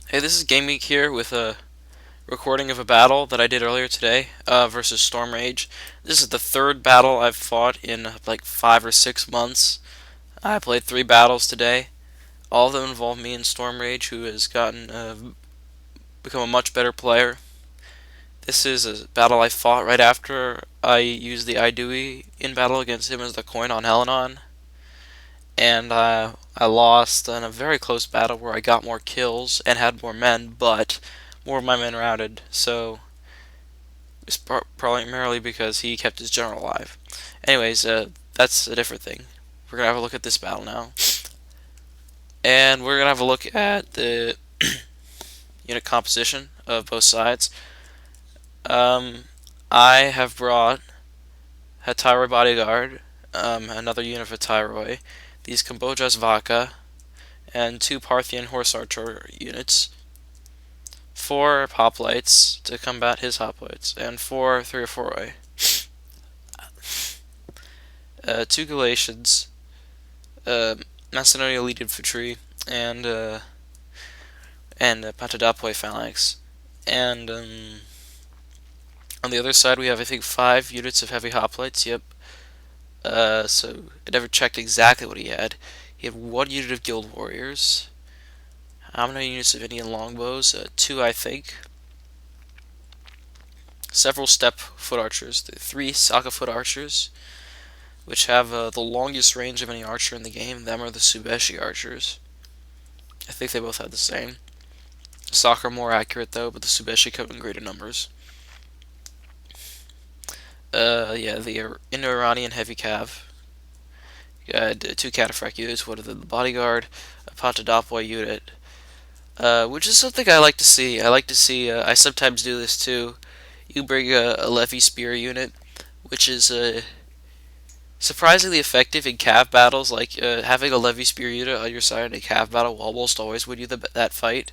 Hey, this is Game Geek here with a recording of a battle that I did earlier today versus stormrage. This is the third battle I've fought in like 5 or 6 months. I played 3 battles today. All of them involve me and stormrage, who has become a much better player. This is a battle I fought right after I used the Idui in battle against him as the coin on Helenon, and I lost in a very close battle where I got more kills and had more men, but more of my men routed. So it's primarily because he kept his general alive. Anyways, that's a different thing. We're gonna have a look at this battle now, and we're gonna have a look at the unit composition of both sides. Um, I have brought Hatyroi Bodyguard, another unit of Hatyroi, these Kambojas Vaka, and 2 Parthian Horse Archer units, 4 hoplites to combat his hoplites, and 4 3 or 4 2 Galatians, Macedonia Elite Infantry, and Patadapoi Phalanx. And on the other side, we have, I think, 5 units of heavy hoplites. Yep. So I never checked exactly what he had. He had 1 unit of Guild Warriors. How many units of Indian longbows? 2, I think. Several step foot archers. 3 Saka foot archers, which have the longest range of any archer in the game. Them are the Subeshi archers. I think they both have the same. Saka are more accurate though, but the Subeshi come in greater numbers. Yeah, the Indo-Iranian heavy cav. Got 2 Cataphracts units, one of the bodyguard, a Patadapoi unit, which is something I like to see. I like to see. I sometimes do this too. You bring a Levy Spear unit, which is surprisingly effective in cav battles. Like having a Levy Spear unit on your side in a cav battle will almost always win you that fight.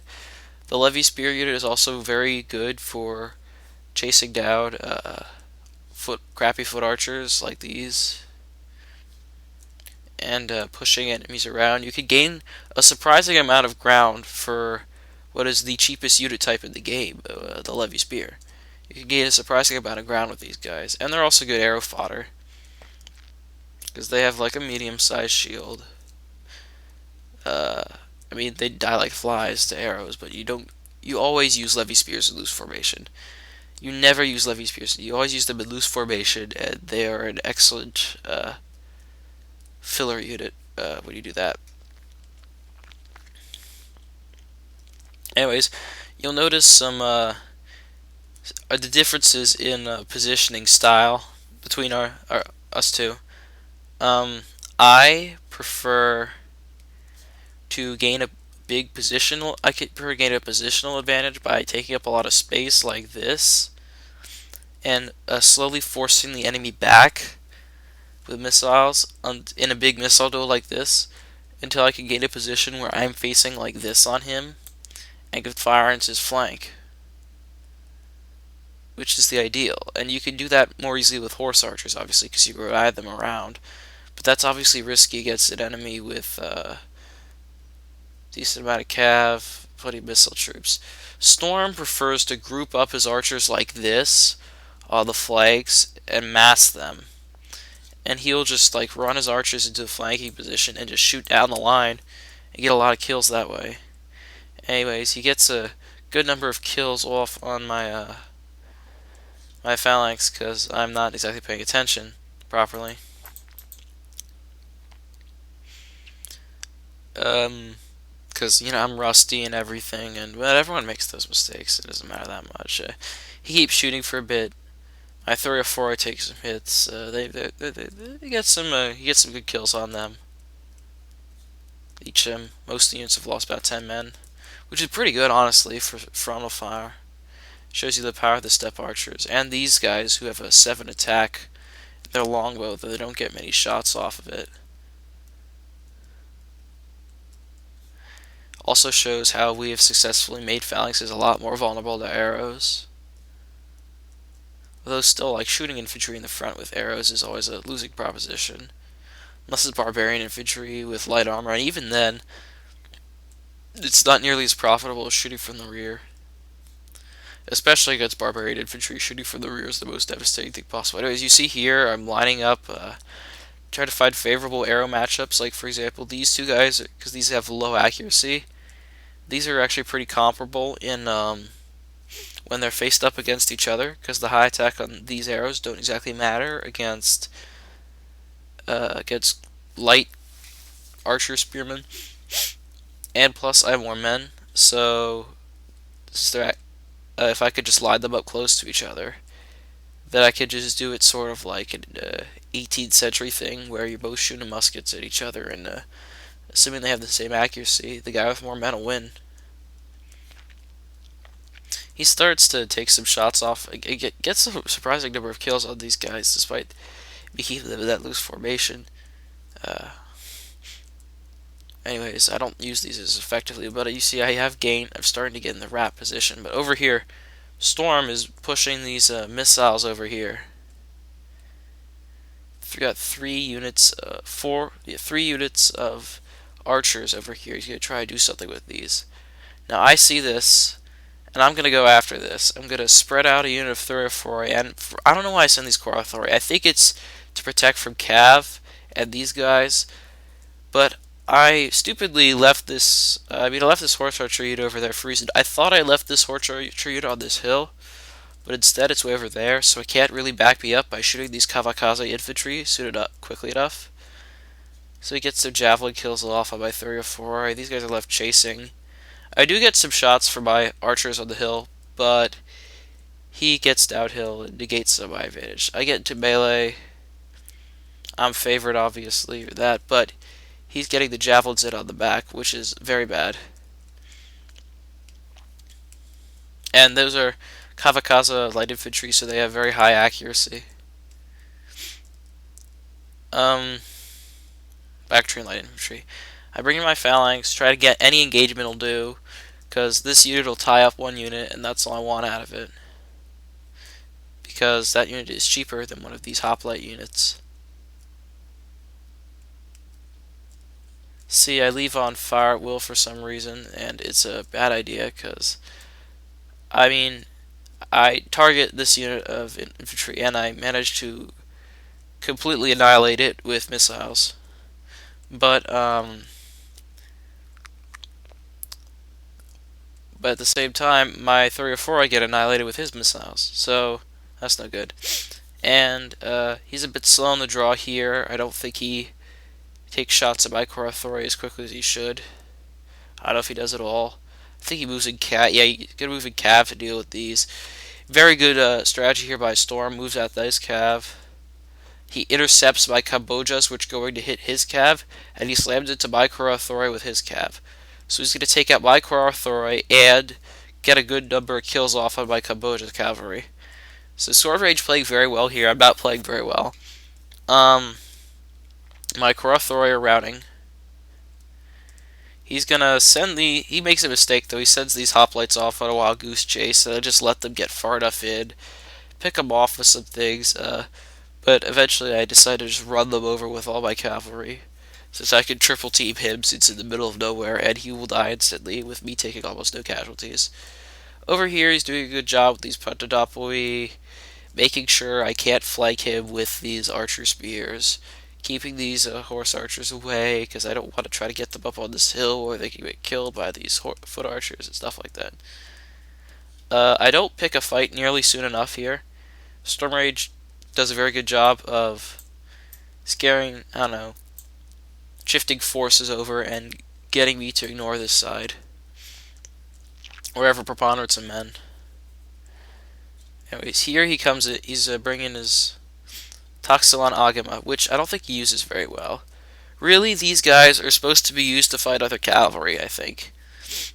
The Levy Spear unit is also very good for chasing down crappy foot archers like these, and pushing enemies around. You could gain a surprising amount of ground for what is the cheapest unit type in the game, the Levy Spear. You can gain a surprising amount of ground with these guys, and they're also good arrow fodder because they have like a medium-sized shield. Uh, I mean, they die like flies to arrows, but you don't. You always use Levy Spears in loose formation. You never use Levy Spears. You always use them in loose formation, and they are an excellent filler unit when you do that. Anyways, you'll notice some the differences in positioning style between us two. Um, I prefer to gain a big positional. I could prefer to gain a positional advantage by taking up a lot of space like this, and slowly forcing the enemy back with missiles in a big missile duel like this until I can gain a position where I'm facing like this on him and could fire into his flank, which is the ideal. And you can do that more easily with horse archers, obviously, because you ride them around. But that's obviously risky against an enemy with decent amount of cav, plenty of missile troops. Storm prefers to group up his archers like this on the flanks and mass them. And he'll just like run his archers into the flanking position and just shoot down the line and get a lot of kills that way. Anyways, he gets a good number of kills off on my phalanx because I'm not exactly paying attention properly. Because I'm rusty and everything, but everyone makes those mistakes. It doesn't matter that much. He keeps shooting for a bit. I 3 or 4, I take some hits. They get some. He gets some good kills on them. Most units have lost about 10 men, which is pretty good, honestly, for frontal fire. Shows you the power of the step archers and these guys who have a 7 attack. Their longbow, though they don't get many shots off of it. Also shows how we have successfully made phalanxes a lot more vulnerable to arrows. Although still, like, shooting infantry in the front with arrows is always a losing proposition. Unless it's barbarian infantry with light armor, and even then, It's not nearly as profitable as shooting from the rear. Especially against barbarian infantry, shooting from the rear is the most devastating thing possible. Anyways, you see here, I'm lining up, try to find favorable arrow matchups, like for example, these two guys, because these have low accuracy. These are actually pretty comparable in when they're faced up against each other, because the high attack on these arrows don't exactly matter against light archer spearmen. And plus, I have more men, so this is if I could just line them up close to each other, then I could just do it sort of like an 18th century thing where you're both shooting muskets at each other, and assuming they have the same accuracy, the guy with more men will win. He starts to take some shots off, gets a surprising number of kills on these guys despite keeping them in that loose formation. Uh, Anyways, I don't use these as effectively, but you see I have gain. I'm starting to get in the wrap position. But over here, Storm is pushing these missiles over here. We got 3 units, 3 units of archers over here. He's going to try to do something with these. Now I see this, and I'm going to go after this. I'm going to spread out a unit of Thurophori, and I don't know why I send these Korathori. I think it's to protect from Cav and these guys, but I stupidly left this. I left this horse archer unit over there for a reason. I thought I left this horse archer unit on this hill, but instead it's way over there, so it can't really back me up by shooting these Kavakaze infantry suited up quickly enough. So he gets their javelin kills off on my 3 or 4. These guys are left chasing. I do get some shots from my archers on the hill, but he gets downhill and negates some of my advantage. I get into melee. I'm favored, obviously, or that, but he's getting the javelins in on the back, which is very bad. And those are Kavakaza light infantry, so they have very high accuracy. Bactrian light infantry. I bring in my phalanx, try to get any engagement will do, because this unit will tie up one unit, and that's all I want out of it. Because that unit is cheaper than one of these hoplite units. See, I leave on fire at will for some reason, and it's a bad idea, because, I target this unit of infantry, and I manage to completely annihilate it with missiles. But at the same time, my 3 or 4 I get annihilated with his missiles, so that's no good. And he's a bit slow on the draw here. I don't think he takes shots at my Korathori as quickly as he should. I don't know if he does at all. I think he moves in Cav. Yeah, he's gonna move in Cav to deal with these. Very good strategy here by Storm. Moves out this Cav. He intercepts my Kambojas, which are going to hit his Cav, and he slams into my Korathori with his Cav. So he's going to take out my Korathori and get a good number of kills off on my Kamboja cavalry. So stormrage playing very well here. I'm not playing very well. My Korathori are routing. He's gonna send he makes a mistake though. He sends these hoplites off on a wild goose chase, and I just let them get far enough in, pick them off with some things. But eventually I decided to just run them over with all my cavalry, since I can triple team him since in the middle of nowhere, and he will die instantly with me taking almost no casualties. Over here, he's doing a good job with these Pantodopoi, making sure I can't flank him with these archer spears, keeping these horse archers away, because I don't want to try to get them up on this hill where they can get killed by these foot archers and stuff like that. I don't pick a fight nearly soon enough here. Stormrage does a very good job of scaring, I don't know, shifting forces over and getting me to ignore this side. Or have a preponderance of men. Anyways, here he comes, he's bringing his Toxilon Agama, which I don't think he uses very well. Really, these guys are supposed to be used to fight other cavalry, I think.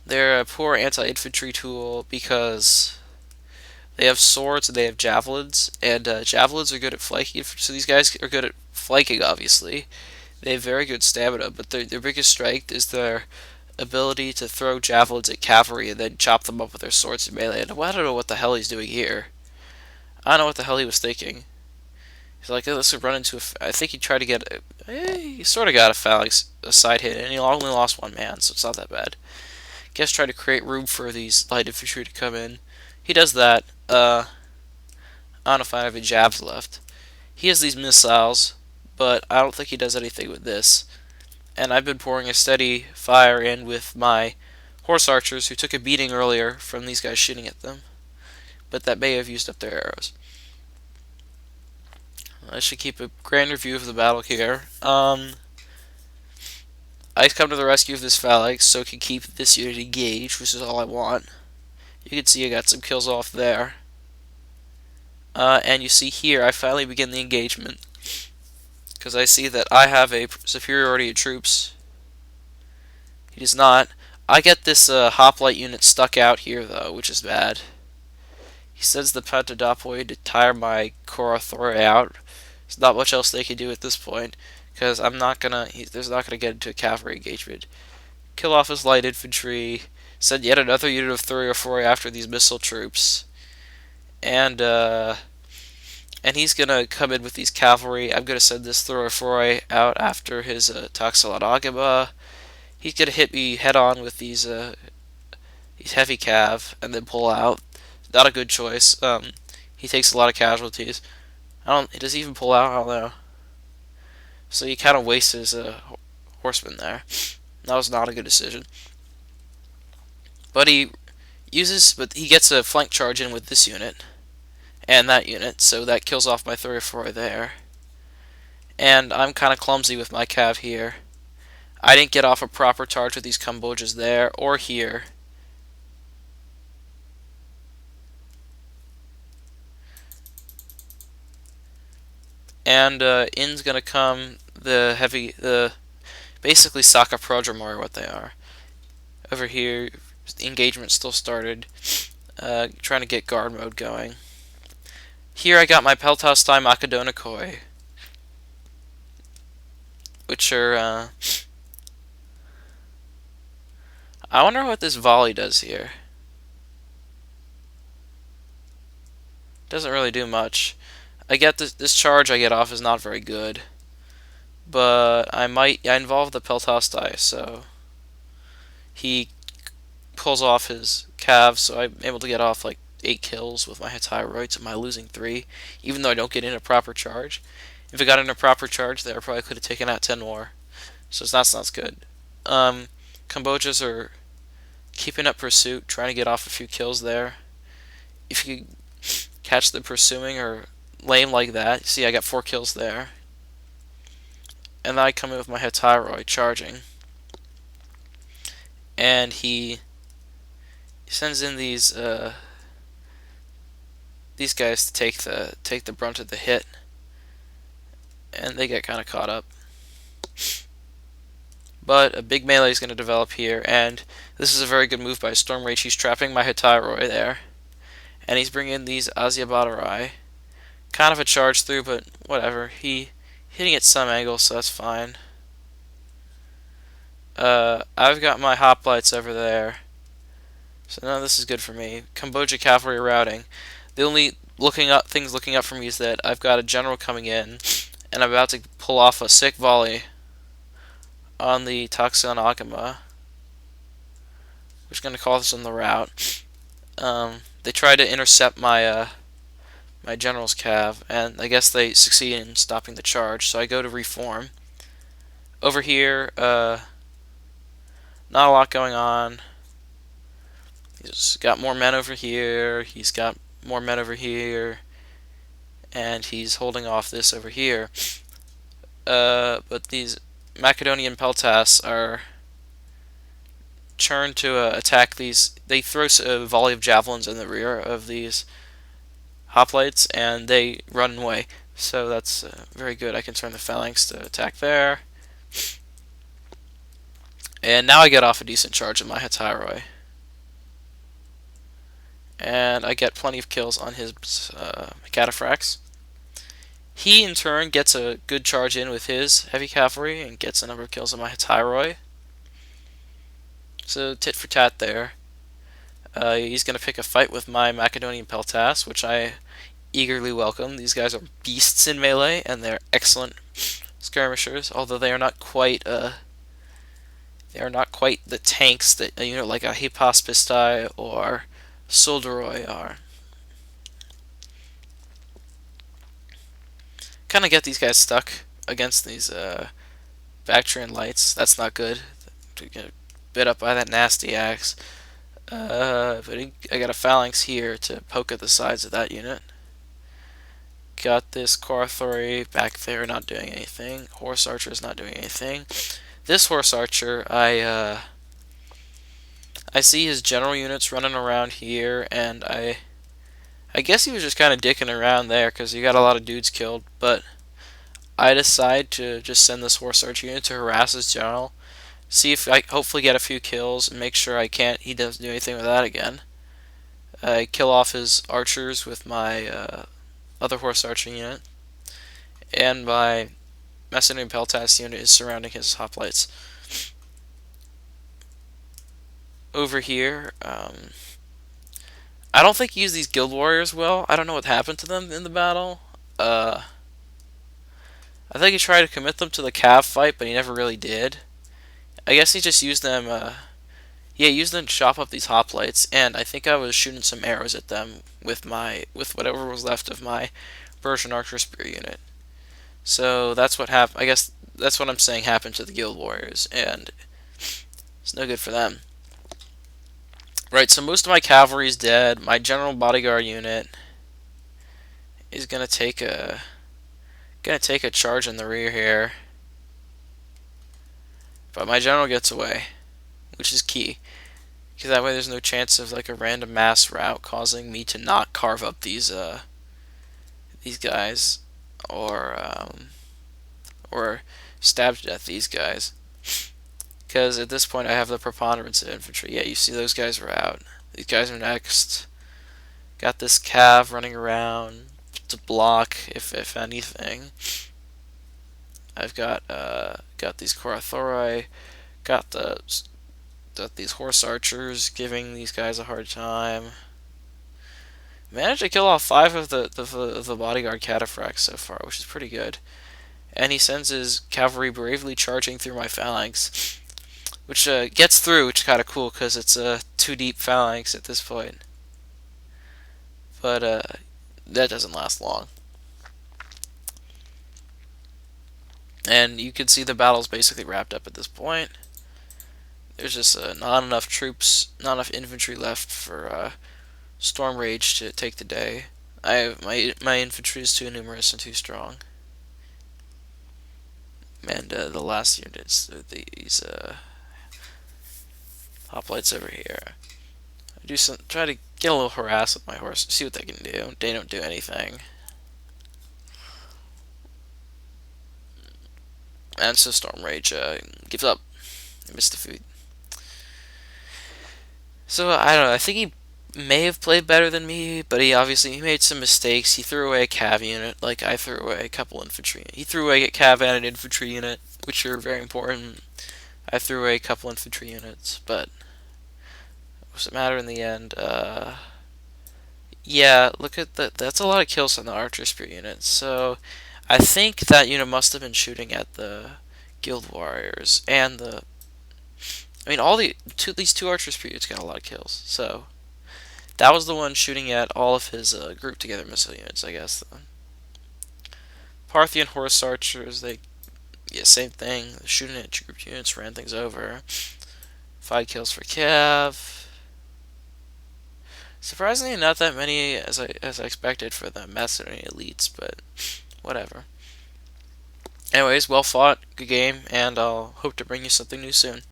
They're a poor anti-infantry tool because they have swords and they have javelins, and javelins are good at flanking, so these guys are good at flanking, obviously. They have very good stamina, but their biggest strength is their ability to throw javelins at cavalry and then chop them up with their swords in melee. And I don't know what the hell he's doing here. I don't know what the hell he was thinking. He's like, let's run into I think he tried to get he sort of got a phalanx, a side hit, and he only lost one man, so it's not that bad. guess try to create room for these light infantry to come in. He does that. I don't know if I have any jabs left. He has these missiles, but I don't think he does anything with this. And I've been pouring a steady fire in with my horse archers who took a beating earlier from these guys shooting at them, but that may have used up their arrows. I should keep a grander view of the battle here. I come to the rescue of this phalanx so I can keep this unit engaged, which is all I want. You can see I got some kills off there. And you see here, I finally begin the engagement, because I see that I have a superiority of troops. He does not. I get this hoplite unit stuck out here, though, which is bad. He sends the Pentadopoi to tire my Korathori out. There's not much else they can do at this point, because I'm not gonna. There's not gonna get into a cavalry engagement. Kill off his light infantry. Send yet another unit of Thoreophori after these missile troops, and he's gonna come in with these cavalry. I'm gonna send this Thoreophori out after his Taxilon Agaba. He's gonna hit me head on with these heavy cav and then pull out. Not a good choice. He takes a lot of casualties. Does he even pull out? I don't know. So he kind of wastes his horseman there. That was not a good decision. But he gets a flank charge in with this unit and that unit, so that kills off my 34 there. And I'm kind of clumsy with my cav here. I didn't get off a proper charge with these Kambojas there or here. And in's gonna come the basically Saka Prodromor are what they are. Over here, the engagement still started. Trying to get guard mode going. Here I got my Peltastai Macedonicoi, which are I wonder what this volley does here. Doesn't really do much. I get this charge I get off is not very good, but I involve the Peltastai, so he pulls off his calves, so I'm able to get off like 8 kills with my Hetairoi to my losing 3, even though I don't get in a proper charge. If I got in a proper charge there, I probably could have taken out 10 more, so that's not good. Kambojas are keeping up pursuit, trying to get off a few kills there. If you catch them pursuing or lame like that, see I got 4 kills there. And then I come in with my Hetairoi charging. And he sends in these guys to take the brunt of the hit. And they get kind of caught up. But a big melee is going to develop here, and this is a very good move by Stormrage. He's trapping my Hetairoi there. And he's bringing in these Asiabadarai. Kind of a charge through, but whatever. He hitting at some angle, so that's fine. I've got my hoplites over there, so none of this is good for me. Kamboja cavalry routing. The only things looking up for me is that I've got a general coming in, and I'm about to pull off a sick volley on the Taxilon Agama, which is going to cause them the rout. They try to intercept my my general's cav, and I guess they succeed in stopping the charge, so I go to reform. Over here, not a lot going on. He's got more men over here, he's got more men over here, and he's holding off this over here. But these Macedonian Peltas are turned to attack these. They throw a volley of javelins in the rear of these hoplites, and they run away. So that's very good. I can turn the phalanx to attack there. And now I get off a decent charge of my Hetairoi. And I get plenty of kills on his Cataphracts. He, in turn, gets a good charge in with his heavy cavalry and gets a number of kills on my Hetairoi. So, tit for tat there. He's going to pick a fight with my Macedonian Peltas, which I eagerly welcome. These guys are beasts in melee, and they're excellent skirmishers, although they are not quite They are not quite the tanks that like a hiatus or Solderoy are. Kind of get these guys stuck against these Bactrian lights. That's not good. To get bit up by that nasty axe. But I got a phalanx here to poke at the sides of that unit. Got this Carthori back there not doing anything. Horse Archer is not doing anything. This Horse Archer, I see his general units running around here, and I guess he was just kind of dicking around there because he got a lot of dudes killed, but I decide to just send this Horse Archer unit to harass his general, see if I hopefully get a few kills, and make sure he doesn't do anything with that again. I kill off his archers with my other Horse Archer unit, and my Macedonian Peltas unit is surrounding his hoplites. Over here, I don't think he used these guild warriors well. I don't know what happened to them in the battle. I think he tried to commit them to the Cav fight, but he never really did. I guess he just used them, used them to chop up these hoplites, and I think I was shooting some arrows at them with whatever was left of my Persian Archer Spear unit. So that's what happened. I guess that's what I'm saying happened to the guild warriors, and it's no good for them. Right, so most of my cavalry is dead. My general bodyguard unit is gonna take a charge in the rear here, but my general gets away, which is key, because that way there's no chance of like a random mass rout causing me to not carve up these guys, or stab to death these guys. Because at this point I have the preponderance of infantry. Yeah, you see those guys are out. These guys are next. Got this cav running around to block if anything. I've got these Korathori, got these horse archers giving these guys a hard time. Managed to kill off 5 of the bodyguard cataphracts so far, which is pretty good. And he sends his cavalry bravely charging through my phalanx, which gets through, which is kind of cool because it's a 2-deep phalanx at this point. But that doesn't last long. And you can see the battle's basically wrapped up at this point. There's just not enough troops, not enough infantry left for stormrage to take the day. My infantry is too numerous and too strong. And the last units, these hoplites over here. I try to get a little harass with my horse, see what they can do. They don't do anything. And so stormrage gives up. He missed the food. So I don't know. I think he may have played better than me, but he made some mistakes. He threw away a cav unit, like I threw away a couple infantry. He threw away a cav and an infantry unit, which are very important. I threw away a couple infantry units, but what's it matter in the end? Yeah, look at that. That's a lot of kills on the archer spear unit. So I think that unit must have been shooting at the guild warriors and these 2 archer spear units got a lot of kills. So that was the one shooting at all of his group together missile units, I guess. Parthian horse archers, same thing. Shooting at group units, ran things over. 5 kills for Cav. Surprisingly, not that many as I expected for the Macedonian elites, but whatever. Anyways, well fought, good game, and I'll hope to bring you something new soon.